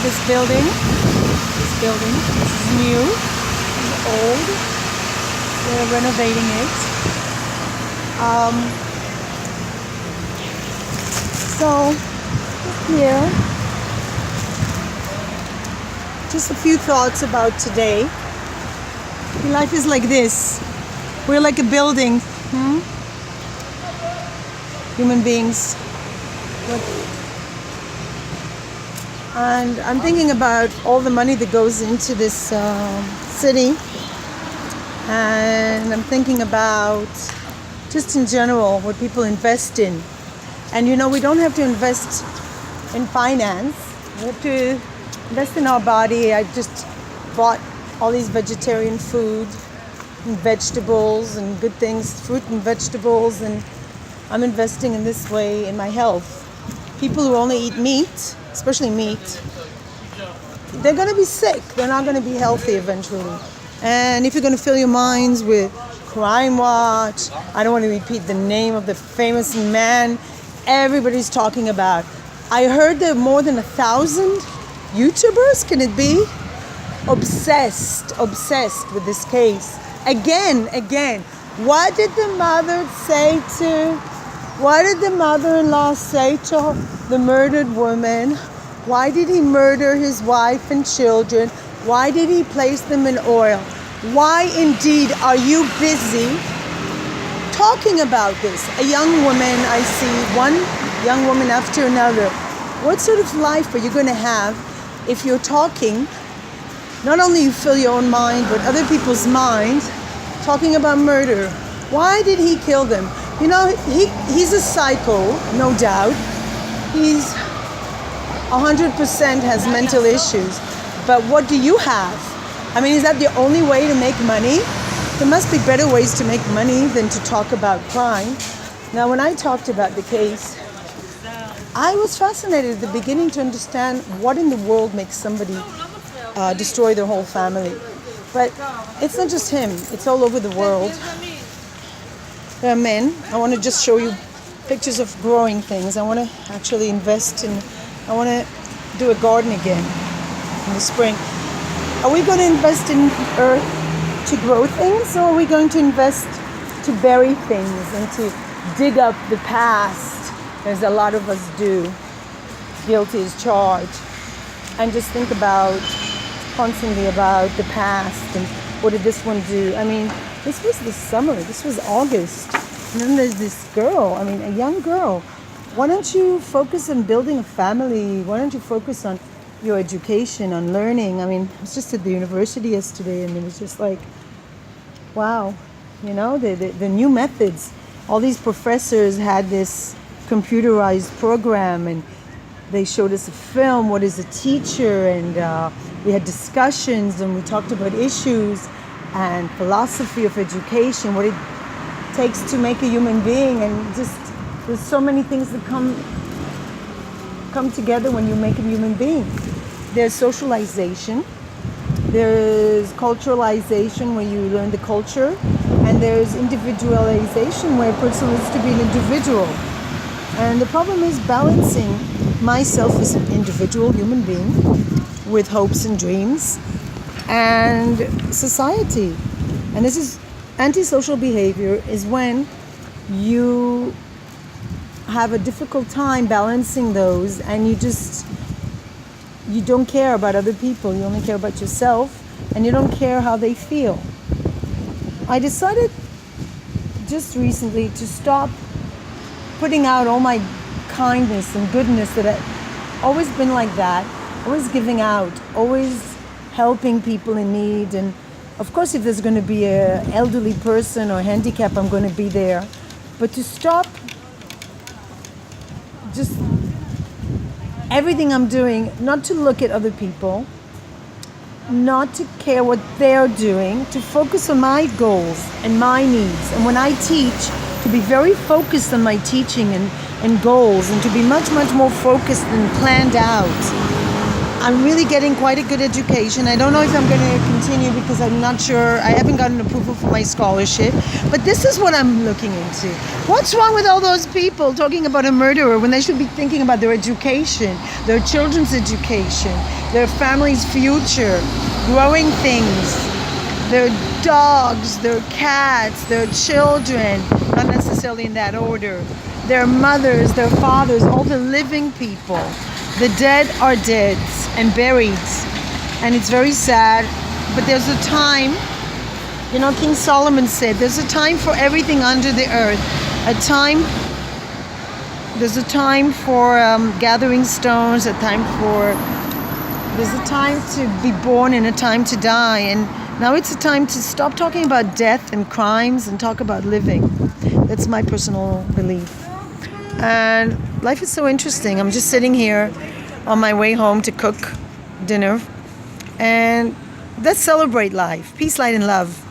this building. This is new. It's old. They're renovating it. So here, just a few thoughts about today. Life is like this. We're like a building. Human beings. And I'm thinking about all the money that goes into this city. And I'm thinking about just in general what people invest in. And you know, we don't have to invest in finance. We have to invest in our body. I just bought all these vegetarian food and vegetables and good things, fruit and vegetables, and I'm investing in this way in my health. People who only eat meat, especially meat, they're going to be sick. They're not going to be healthy eventually. And if you're going to fill your minds with Crime Watch, I don't want to repeat the name of the famous man everybody's talking about. I heard there are more than 1,000 YouTubers, can it be? Obsessed with this case. Again. What did the mother-in-law say to the murdered woman? Why did he murder his wife and children? Why did he place them in oil? Why indeed are you busy talking about this? A young woman, I see one young woman after another. What sort of life are you going to have if you're talking? Not only you fill your own mind, but other people's mind, talking about murder. Why did he kill them? You know, he's a psycho, no doubt. He's 100% has mental issues. But what do you have? I mean, is that the only way to make money? There must be better ways to make money than to talk about crime. Now, when I talked about the case, I was fascinated at the beginning to understand what in the world makes somebody destroy their whole family. But it's not just him, it's all over the world. There are men. I want to just show you pictures of growing things. I want to actually invest in, I want to do a garden again in the spring. Are we going to invest in earth to grow things, or are we going to invest to bury things and to dig up the past, as a lot of us do? Guilty as charged. And just think about constantly about the past and what did this one do? I mean, this was the summer, this was August, and then there's this girl, I mean, a young girl. Why don't you focus on building a family? Why don't you focus on your education, on learning? I mean, I was just at the university yesterday, and it was just like, wow, you know, the new methods. All these professors had this computerized program, and they showed us a film, what is a teacher, and we had discussions, and we talked about issues and philosophy of education, what it takes to make a human being, and just there's so many things that come together when you make a human being. There's socialization, there's culturalization where you learn the culture, and there's individualization where a person learns to be an individual. And the problem is balancing myself as an individual human being with hopes and dreams and society. And this is antisocial behavior, is when you have a difficult time balancing those, and you don't care about other people, you only care about yourself, and you don't care how they feel. I decided just recently to stop putting out all my kindness and goodness that I've always been like that, always giving out, always helping people in need. And of course, if there's going to be an elderly person or handicap, I'm going to be there. But to stop just everything I'm doing, not to look at other people, not to care what they're doing, to focus on my goals and my needs. And when I teach, to be very focused on my teaching and goals, and to be much, much more focused and planned out. I'm really getting quite a good education. I don't know if I'm going to continue because I'm not sure. I haven't gotten approval for my scholarship. But this is what I'm looking into. What's wrong with all those people talking about a murderer when they should be thinking about their education, their children's education, their family's future, growing things, their dogs, their cats, their children, not necessarily in that order, their mothers, their fathers, all the living people. The dead are dead and buried, and it's very sad, but there's a time, you know, King Solomon said, there's a time for everything under the earth. There's a time for gathering stones, there's a time to be born and a time to die, and now it's a time to stop talking about death and crimes and talk about living. That's my personal belief. And life is so interesting. I'm just sitting here on my way home to cook dinner. And let's celebrate life. Peace, light, and love.